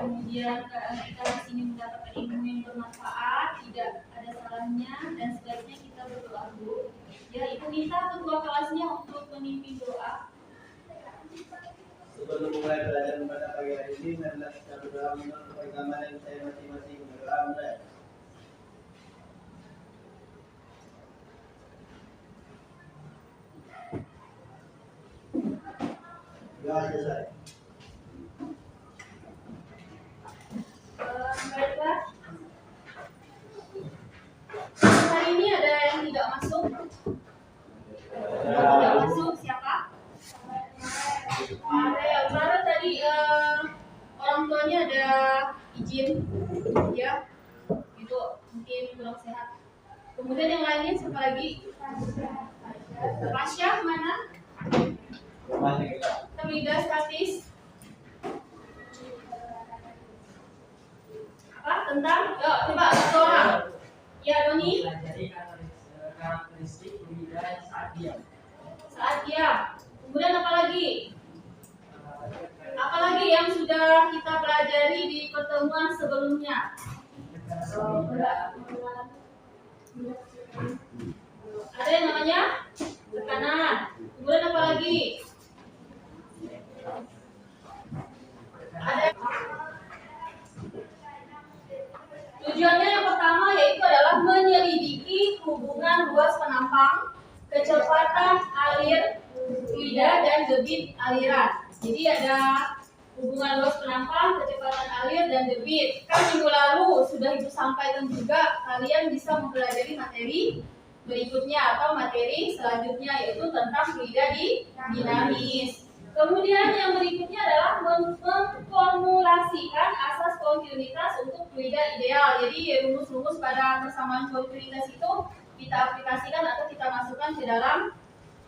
kemudian kita di sini mendapatkan ilmu yang bermanfaat, tidak ada salahnya dan sebaiknya kita berdoa dulu. Ya, Ibu minta ketua kelasnya untuk memimpin doa. Sebelum mulai pelajaran pada pagi hari ini, marilah kita berdoa menurut keagamaan yang saya masing-masing berdoa mulai. Doa selesai. Baiklah. Hari ini ada yang tidak masuk. Yang tidak masuk siapa? Baru tadi orang tuanya ada izin, ya, itu mungkin kurang sehat. Kemudian yang lainnya siapa lagi? Tasya mana? Terlidah statis. Apa tentang? Yuk, coba satu orang. Ya, Doni. Jadi karakteristik lidah saat diam. Saat diam. Kemudian apa lagi? Apalagi yang sudah kita pelajari di pertemuan sebelumnya? Ada yang namanya tekanan. Kemudian apa lagi? Ada. Tujuannya yang pertama yaitu adalah menyelidiki hubungan ruas penampang, kecepatan alir lidah dan debit aliran. Jadi ada hubungan ruas penampang, kecepatan alir dan debit. Kan minggu lalu sudah Ibu sampaikan juga, kalian bisa mempelajari materi berikutnya atau materi selanjutnya yaitu tentang fluida dinamis. Kemudian yang berikutnya adalah memformulasikan asas kontinuitas untuk fluida ideal. Jadi rumus-rumus pada persamaan kontinuitas itu kita aplikasikan atau kita masukkan ke dalam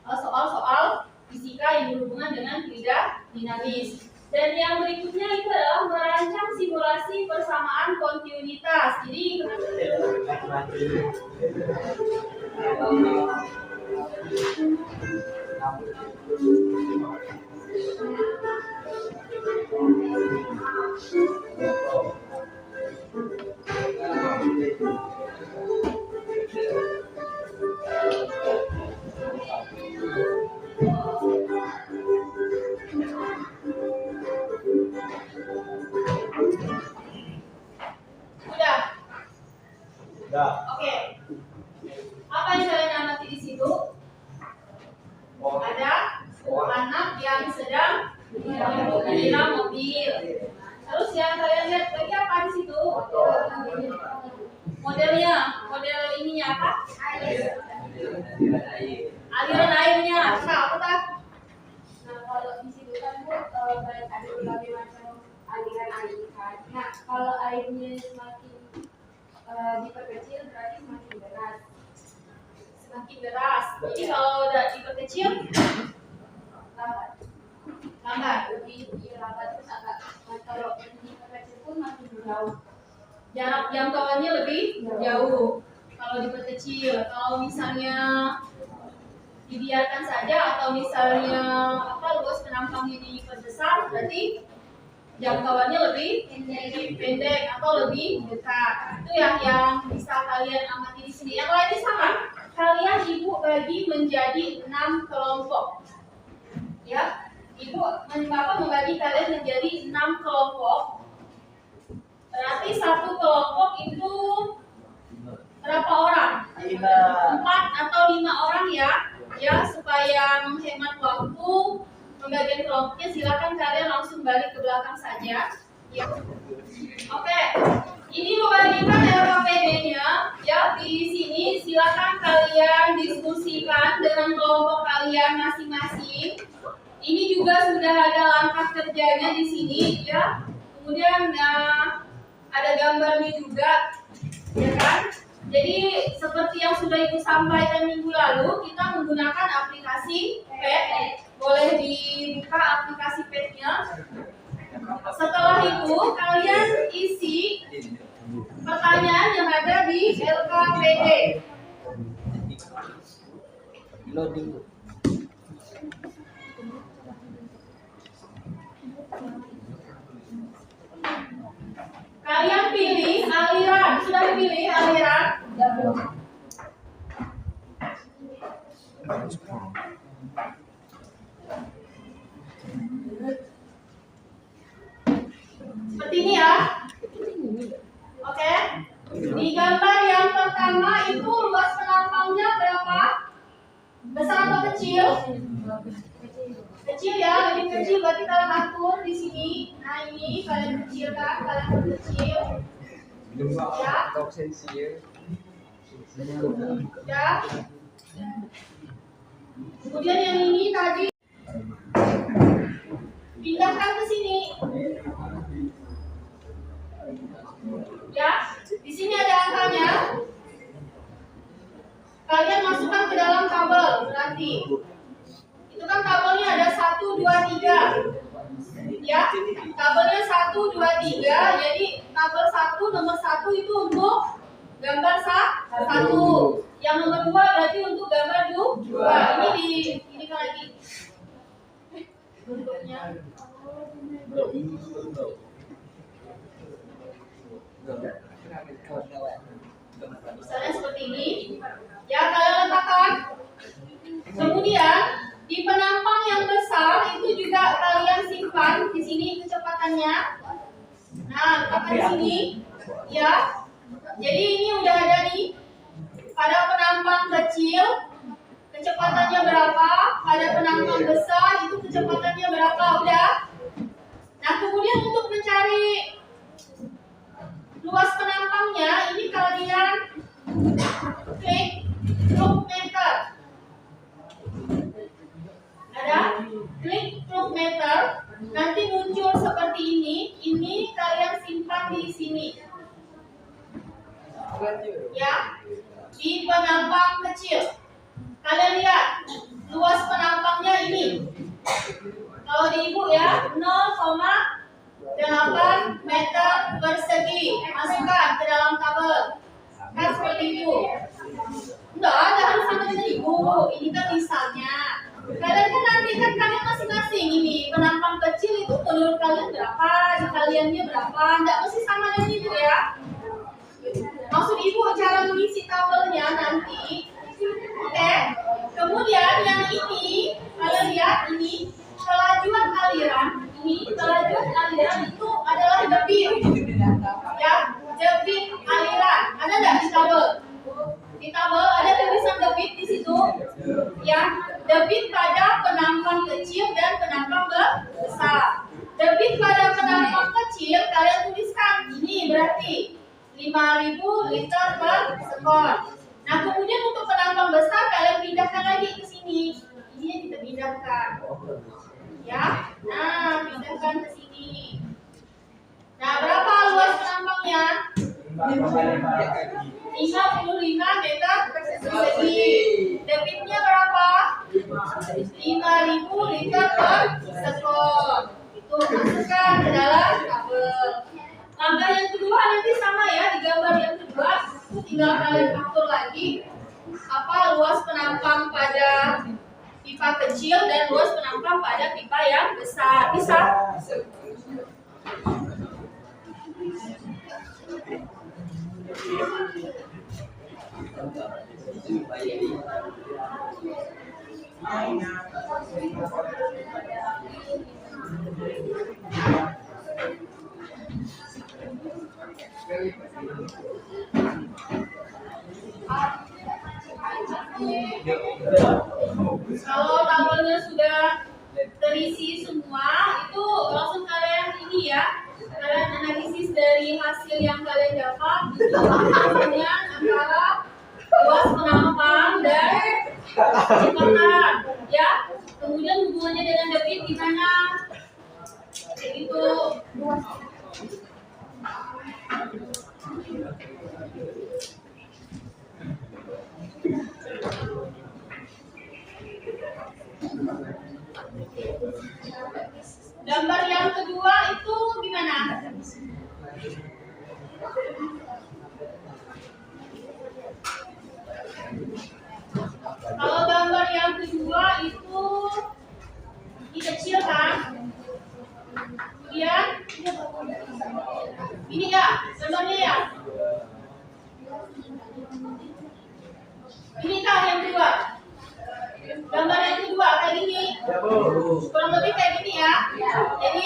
soal-soal fisika yang berhubungan dengan fluida dinamis. Dan yang berikutnya itu adalah merancang simulasi persamaan kontinuitas. Jadi oke. Apa yang kalian amati di situ? Ada anak yang sedang menyelam mobil. Terus yang kalian lihat lagi apa di situ? Modelnya, model ininya apa? Aliran airnya. Nah, apa tak? Nah, kalau di situ kan Bu, ada berbagai macam aliran air kan. Nah, kalau airnya semakin diperkecil berarti semakin deras. Semakin deras. Jadi kalau udah diperkecil lambat. Lebih lambat terus agak. Kalau diperkecil pun makin jauh. Jarak jangkauannya lebih jauh. Kalau diperkecil, kalau misalnya dibiarkan saja atau misalnya luas penampangnya diperbesar, berarti jangkauannya lebih pendek atau lebih dekat. Itu yang bisa kalian amati di sini. Yang lainnya sama. Kalian Ibu bagi menjadi 6 kelompok. Ya, Ibu Bapak membagi kalian menjadi 6 kelompok. Berarti satu kelompok itu berapa orang? 4 atau 5 orang ya. Ya, supaya menghemat waktu pembagian kelompoknya, silakan kalian langsung balik ke belakang saja. Ya. Oke. Ini membagikan LKPD-nya. Ya, di sini silakan kalian diskusikan dengan kelompok kalian masing-masing. Ini juga sudah ada langkah kerjanya di sini, ya. Kemudian ada gambarnya juga, ya kan? Jadi seperti yang sudah Ibu sampaikan minggu lalu, kita menggunakan aplikasi PET. Boleh dibuka aplikasi PET-nya. Setelah itu kalian isi pertanyaan yang ada di LKPD. Loading. dipilih aliran. Seperti ini ya. Oke. Di gambar yang pertama itu luas penampangnya berapa? Besar atau kecil? Kecil ya, lebih kecil. Berarti kalian atur di sini. Nah ini kalian kecilkan, kalian perkecil. Ya. Ya. Kemudian yang ini tadi pindahkan ke sini. Ya, di sini ada angkanya. Kalian masukkan ke dalam tabel berarti. Itu kan tabelnya ada 1, 2, 3. Ya, tabelnya 1, 2, 3. Jadi tabel 1 nomor 1 itu untuk gambar 1. Yang nomor 2 berarti untuk gambar 2. Ini lagi. Bentuknya. Misalnya seperti ini. Ya, kalian letakkan. Kemudian di penampang yang besar itu juga kalian simpan di sini kecepatannya. Nah, letakkan di sini. Ya. Jadi ini udah ada nih. Pada penampang kecil kecepatannya berapa? Pada penampang besar itu kecepatannya berapa? Udah. Nah, kemudian untuk mencari luas penampangnya ini kalian klik truk meter. Ada klik truk meter, nanti muncul seperti ini. Ini kalian simpan di sini. Ya, di penampang kecil. Kalian lihat luas penampangnya ini. Kalau di ibu ya 0,8 meter persegi. Masukkan ke dalam tabel. Kan seperti itu. Enggak, harus sama dengan ibu. Ini kan misalnya. Kalian kan nanti kan kalian masing-masing ini. Penampang kecil itu menurut kalian berapa? Di kaliannya berapa? Enggak mesti sama dengan ibu ya. Maksud ibu cara mengisi tabelnya nanti. Oke. Kemudian yang ini, kalian lihat ini kelajuan aliran. Ini kelajuan aliran itu adalah debit. Ya, debit aliran. Ada nggak di tabel? Di tabel ada tulisan debit di situ. Ya, debit pada penampang kecil dan penampang besar. Debit pada penampang kecil kalian tuliskan ini berarti 5.000 liter per sekon. Nah, kemudian untuk penampang besar kalian pindahkan lagi ke sini. Ini kita pindahkan. Ya. Nah, pindahkan ke sini. Nah, berapa luas penampangnya? 55 meter persegi. Debitnya berapa? 5.000 liter per sekon. Itu masukkan ke dalam tabel. Langkah yang kedua nanti sama ya, di gambar yang kedua itu tinggal kalian atur lagi apa luas penampang pada pipa kecil dan luas penampang pada pipa yang besar. Bisa? Kalau tabelnya sudah terisi semua, itu langsung kalian ini ya, kalian analisis dari hasil yang kalian dapat, itu hubungannya antara luas penampang dan kecepatan, ya. Kemudian hubungannya dengan debit gimana? Kayak gitu. Gambar yang kedua itu gimana? Kalau gambar yang kedua itu ini kecil kan? Kemudian ini ya, gambarnya ya. Ya, Bu. Kurang lebih kayak gini ya. Jadi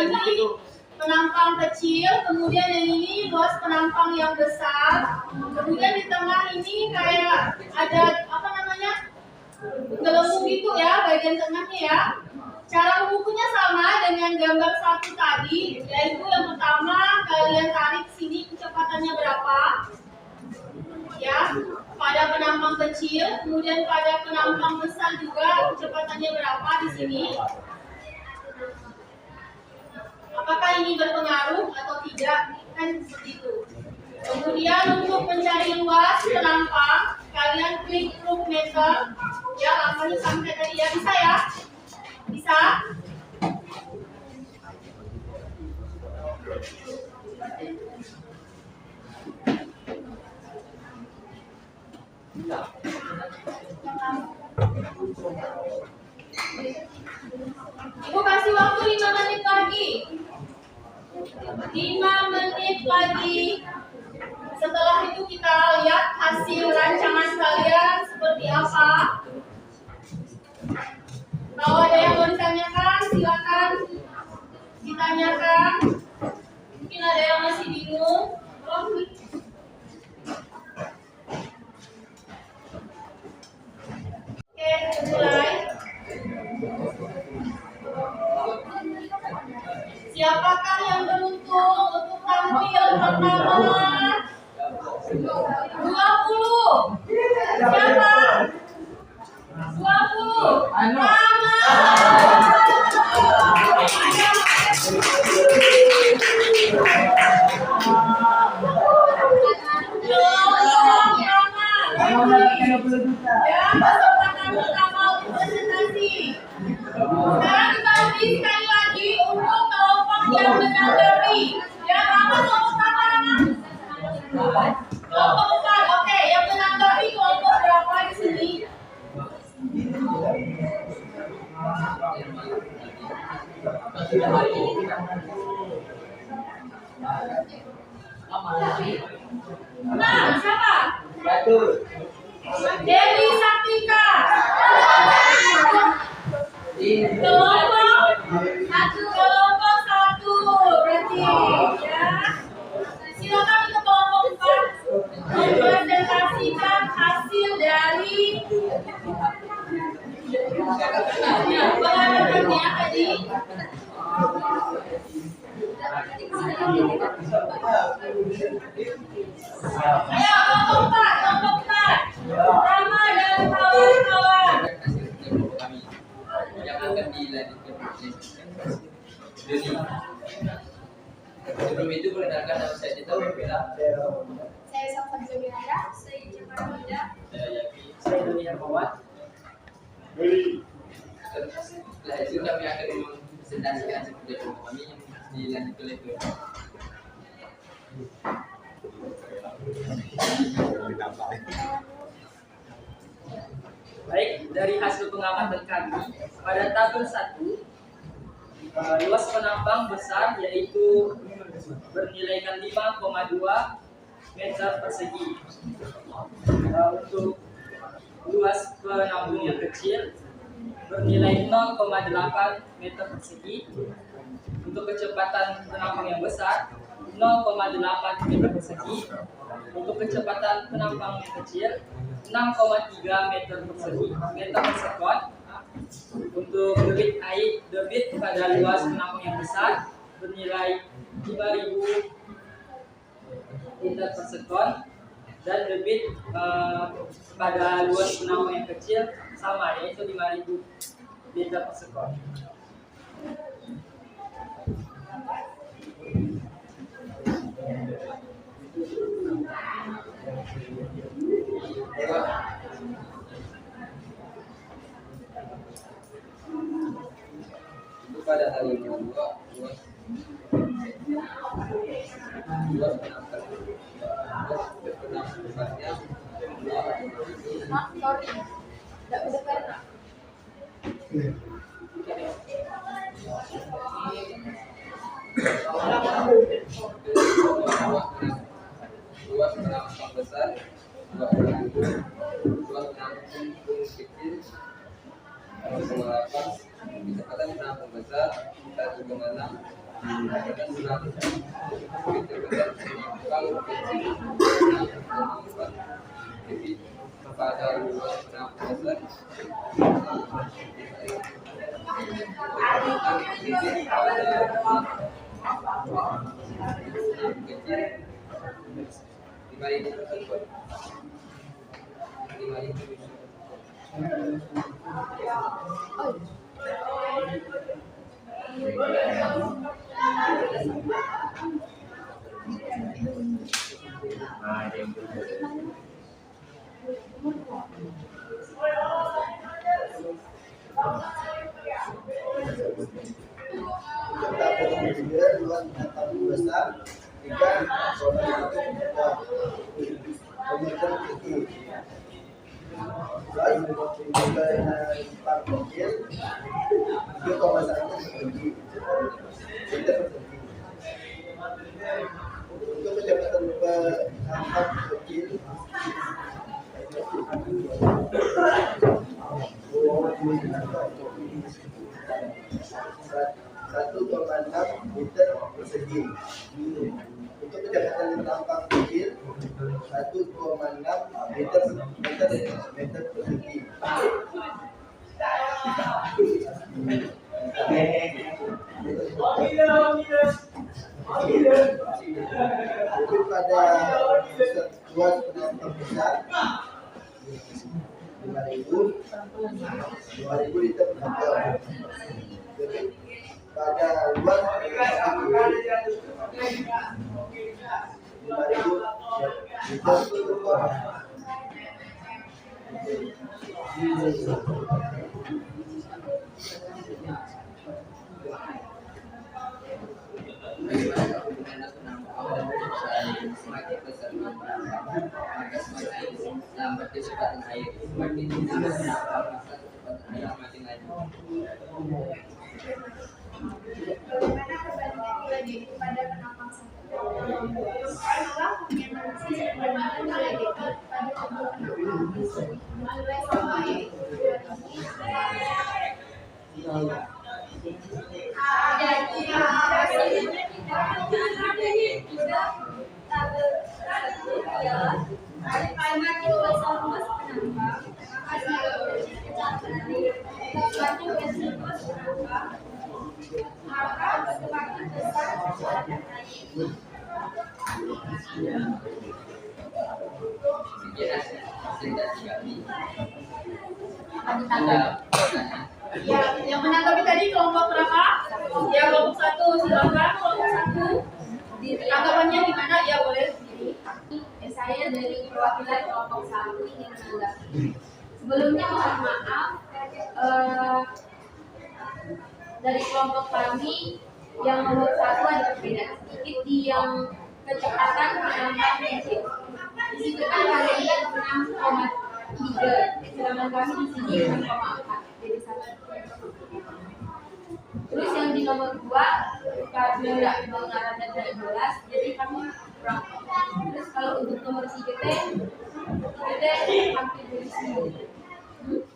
ini penampang kecil, kemudian yang ini luas penampang yang besar, kemudian di tengah ini kayak ada apa namanya gelembung gitu ya bagian tengahnya ya. Cara mengukurnya sama dengan gambar satu tadi, yaitu yang pertama kalian tarik sini kecepatannya berapa, ya, pada penampang kecil, kemudian pada penampang besar juga kecepatannya berapa di sini. Apakah ini berpengaruh atau tidak? Kan seperti itu. Kemudian untuk mencari luas penampang, kalian klik loop meter, ya, angkanya sampai tadi ya, bisa ya? Bisa? Ibu kasih waktu 5 menit lagi. 5 menit lagi. Setelah itu kita lihat hasil rancangan kalian seperti apa. Kalau ada yang mau ditanyakan, silakan ditanyakan. Mungkin ada yang masih bingung. Oke, mulai. Siapakah yang beruntung untuk tampil pertama? 20. Siapa? 20. Ya, kesempatan pertama untuk presentasi. Sekarang kita uji sekali lagi untuk kelompok yang menanggapi. Ya, apa kelompok apa namanya? Kelompok 4. Oke, yang menanggapi kelompok berapa di sini? Nah, siapa? Betul. Dewi Saktika. Kelompok 1 berarti ya. Silakan untuk kelompok 4 mempresentasikan hasil dari pengambilannya tadi. Ayo kelompok 4. Rama dan kawan-kawan. yang akan dilanjutkan sebelum itu perkenalkan nama saya Tito Bella. Saya Safa Juliana, saya Jepang Muda. Saya Yaki. Saya Dunia Mawat. Setelah itu kami akan mempresentasikan seperti kami dilanjutkan oleh Bella. Baik, dari hasil pengamatan kami pada tabel 1 luas penambang besar yaitu bernilaikan 5,2 meter persegi. Untuk luas penambang yang kecil bernilai 0,8 meter persegi. Untuk kecepatan penambang yang besar 0,8 meter persegi. Untuk kecepatan penambang yang kecil 6,3 meter per sekon. Untuk debit pada luas penambang yang besar bernilai 5.000 liter per sekon, dan debit pada luas penambang yang kecil sama, yaitu 5.000 liter per sekon. Itu pada hari kedua luas penambang besarnya Sorry, nggak kedengeran. luas penambang besar 20.000, luas penambang kecil 0,8 kecepatan penampung besar 1,6 kecepatan penampung meter persegi kalau kecil 6,4 jadi pada luas penampung besar kecil 5.000 tersebut 5.000 luas penampung besar 3,1 meter persegi. Kecil 3,1 persegi meter persegi. Untuk kecepatan penampung kecil 1,6 meter persegi. Untuk kecepatan penampung kecil 1,6 meter persegi. Untuk pada luas penampung besar 2.000 liter per jam. Jadi pada luas penampung 5.000 liter per jam. semakin besar maka semakin lambat kecepatan air, semakin tinggi penampung maka kecepatan air semakin lanjut. Bagaimana perbandingan nilai D pada penampang satu? Adalah penggunaan perbandingan nilai D pada penampang nilai sama Ya, yang menanggapi tadi kelompok berapa? Ya, kelompok 1, silakan kelompok 1. Tanggapannya gimana? Ya, boleh sendiri. Saya dari perwakilan kelompok 1 ingin menanggapi. Sebelumnya mohon maaf, dari kelompok kami yang nomor 1 ada perbedaan sedikit di yang kecepatan penambahan kecil. Di situ kan kalian 6,3, sedangkan kami di sini 6,4. Jadi 1. Terus yang di nomor 2 karena pendengaran dan tidak jelas, jadi kami kurang. Terus kalau untuk nomor 3 hampir beda semua.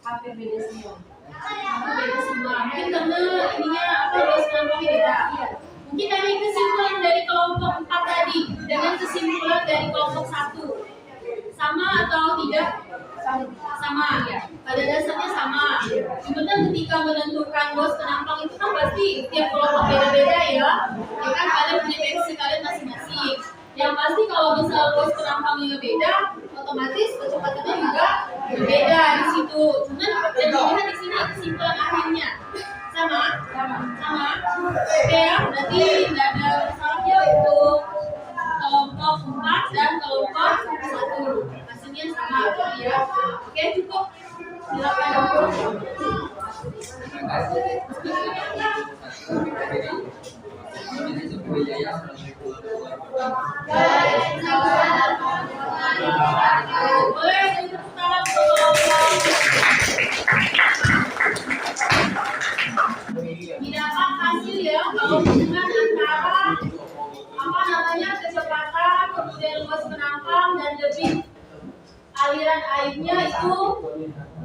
Hampir beda semua. Beda semua. Mungkin karena ininya apa luas penampungnya beda. Iya. Mungkin dari kesimpulan dari kelompok 4 tadi dengan kesimpulan dari kelompok 1 sama atau tidak? Sama ya. Pada dasarnya sama. Sebenarnya ketika menentukan luas penampang itu kan pasti tiap kelompok beda-beda ya. Ya kan kalian punya versi kalian masing-masing. Yang pasti kalau misal luas penampangnya beda, otomatis kecepatannya juga berbeda di situ. Cuman yang dilihat di sini kesimpulan akhirnya sama. Oke ya, berarti tidak ada masalahnya untuk kelompok 4 dan kelompok 1. Hasilnya sama ya. Oke, cukup. Silakan. Terima kasih. Boleh tepuk tangan untuk didapat hasil ya kalau hubungan antara kecepatan kemudian luas penampang dan debit aliran airnya itu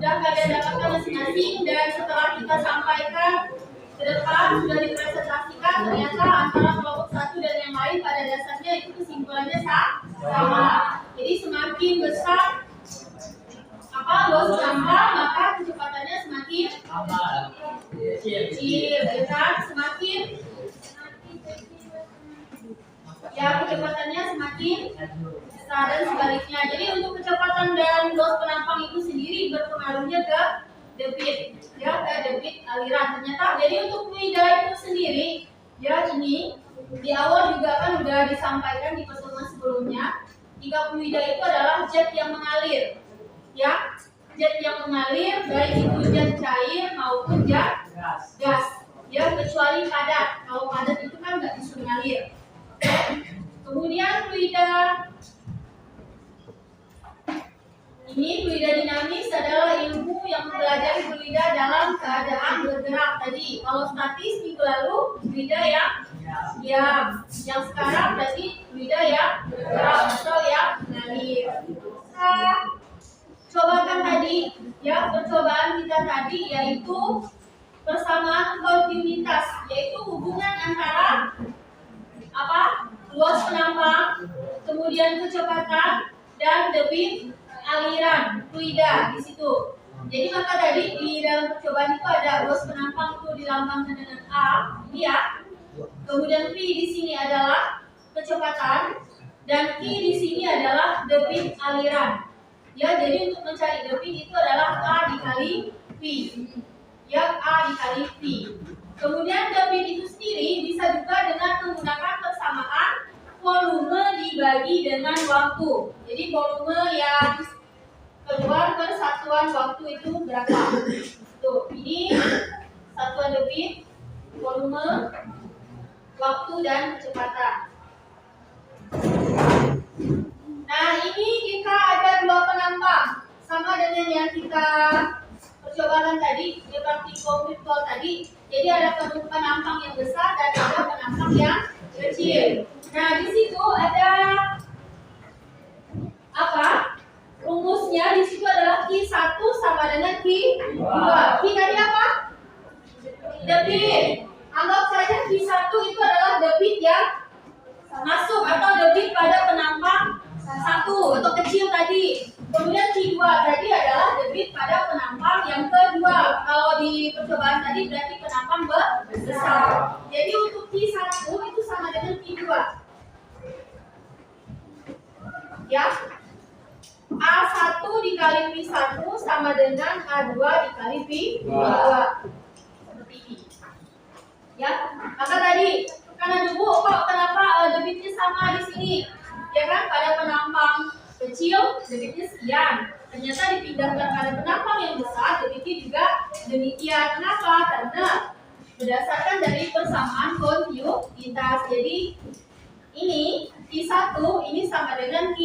sudah kalian dapatkan masing-masing, dan setelah kita sampaikan ke depan sudah dipresentasikan, ternyata antara kelompok satu dan yang lain pada dasarnya itu kesimpulannya sama. Jadi semakin besar luas sampah, maka kecepatannya semakin kecil, ya kan? Semakin kecepatannya semakin besar dan sebaliknya. Jadi untuk kecepatan dan loss penampang itu sendiri berpengaruhnya ke debit, ke debit aliran. Ternyata jadi untuk fluida itu sendiri, ini di awal juga kan sudah disampaikan di pertemuan sebelumnya. Jika fluida itu adalah jet yang mengalir, jet yang mengalir, baik itu jet cair maupun jet gas, kecuali padat. Kalau padat itu kan nggak bisa mengalir. Kemudian fluida dinamis adalah ilmu yang mempelajari fluida dalam keadaan bergerak tadi. Kalau statis minggu lalu fluida yang diam, yang sekarang berarti fluida yang bergerak atau yang mengalir. Cobakan tadi, percobaan kita tadi yaitu persamaan kontinuitas, yaitu hubungan antara luas penampang, kemudian kecepatan dan debit aliran fluida di situ. Jadi maka tadi di dalam percobaan itu ada luas penampang itu dilambangkan dengan A, ini kemudian V di sini adalah kecepatan dan Q di sini adalah debit aliran. Jadi untuk mencari debit itu adalah A dikali V. A dikali V. Kemudian debit itu sendiri bisa juga dengan menggunakan persamaan volume dibagi dengan waktu. Jadi volume yang keluar per satuan waktu itu berapa? Tuh, ini satuan debit, volume, waktu dan kecepatan. Nah, ini jika ada dua penampang sama dengan yang kita percobaan tadi, seperti konvensional tadi. Jadi ada penampang yang besar dan ada penampang yang kecil. Nah, di situ ada rumusnya di situ adalah Q1 sama dengan Q2. Q tadi apa? Debit. Anggap saja Q1 itu adalah debit yang masuk atau debit pada penampang satu atau kecil tadi. Kemudian Q2 tadi adalah debit pada penampang yang kedua. Kalau di percobaan tadi berarti penampang besar. Jadi untuk Q1 itu sama dengan Q2. A1 dikali P1 sama dengan A2 dikali P2. Seperti ini. Maka tadi karena dulu kenapa debitnya sama di sini? Pada penampang kecil debitnya sekian. Ternyata dipindahkan pada penampang yang besar debitnya juga demikian. Kenapa? Karena berdasarkan dari persamaan kontinuitas. Jadi ini Q1 ini sama dengan Q.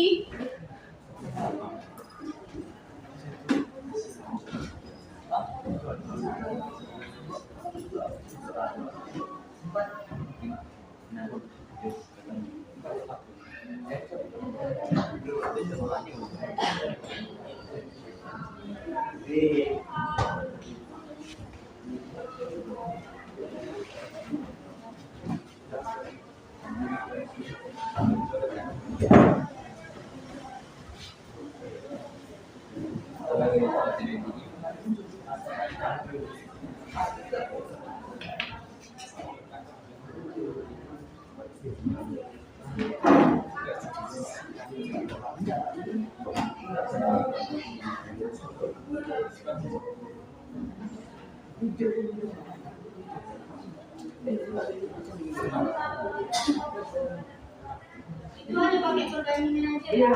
Itu hanya pakai perbandingan aja ya.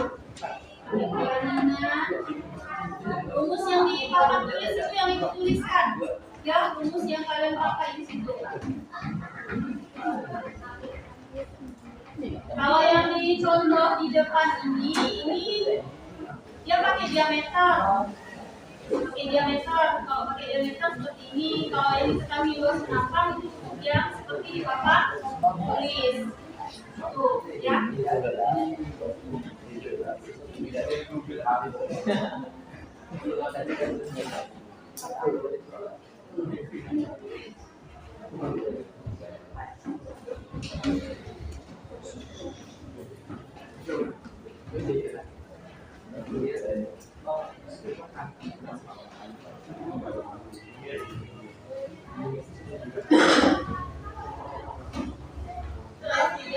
Perbandingan. Rumus yang di papan tulis itu yang ibu tuliskan. Rumus yang kalian pakai di situ. Kalau yang dicontoh di depan ini dia pakai diameter. Kalau pakai diameter seperti ini. Kalau yang diketahui luas penampang itu cukup yang seperti di papan tulis. Tuh, Tiga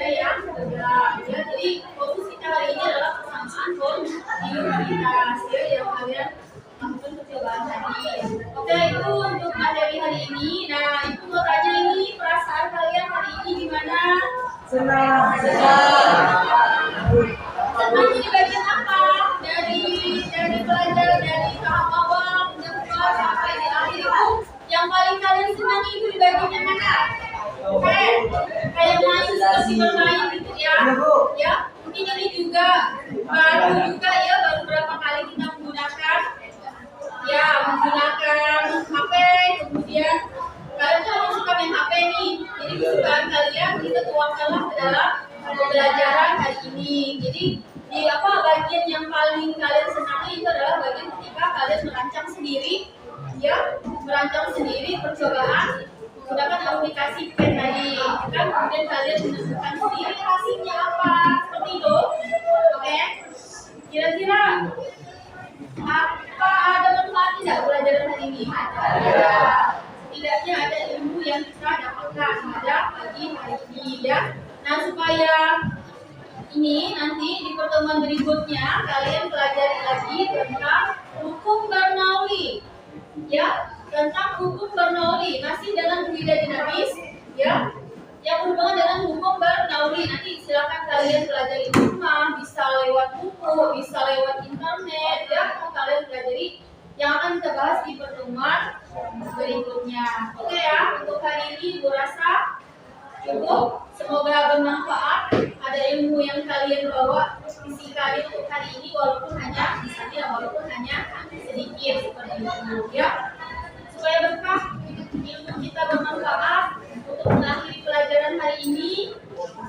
ya. Jadi fokus kita hari ini adalah persamaan komunitas ya, yang kalian lakukan percobaan tadi. Oke, itu untuk materi hari ini. Nah, itu mau tanya ini perasaan kalian hari ini gimana? Senang. Senang di bagian apa? Dari belajar dari tahap awal sampai di akhir itu yang paling kalian senang itu di bagian yang mana? Oke, kayak main seperti bermain gitu ya. Ya, mungkin ini juga baru ya, baru berapa kali kita menggunakan HP, kemudian kalian tuh orang suka main HP nih. Jadi kesukaan kalian kita tuangkanlah ke dalam pembelajaran hari ini. Jadi di bagian yang paling kalian senangi itu adalah bagian ketika kalian merancang sendiri percobaan menggunakan aplikasi pen tadi, kan? Kemudian kalian menentukan sendiri hasilnya apa, seperti itu. Oke, kira-kira apa ada manfaat tidak pelajaran hari ini? Ada. Setidaknya ada ilmu yang kita dapatkan pada pagi hari ini ya. Nah, supaya ini nanti di pertemuan berikutnya kalian pelajari lagi tentang hukum Bernoulli, ya, tentang hukum Bernoulli masih dalam fluida dinamis, ya, yang berhubungan dengan hukum Bernoulli. Nanti silakan kalian pelajari di rumah, bisa lewat buku, bisa lewat internet, ya, kalian pelajari yang akan kita bahas di pertemuan berikutnya. Oke ya, untuk hari ini gue rasa cukup. Semoga bermanfaat. Ada ilmu yang kalian bawa visi kalian untuk hari ini, walaupun hanya sedikit seperti itu ya. Supaya berkah ilmu kita bermanfaat untuk mengakhiri pelajaran hari ini,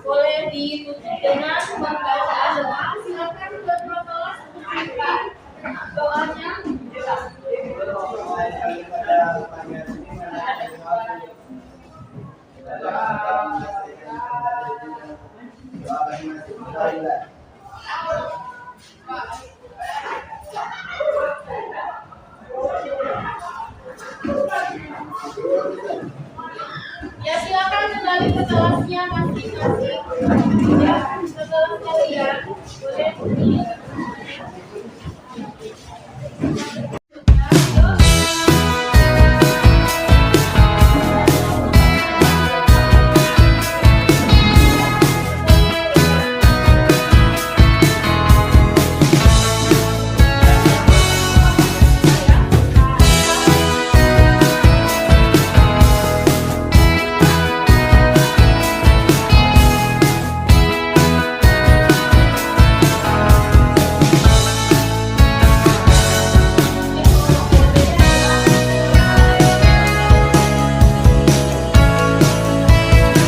boleh ditutup dengan pembacaan doa. Silakan ketua kelas untuk membuka doanya. Ya, silakan kembali ke kelasnya masing-masing. Ya, ke kelas kalian.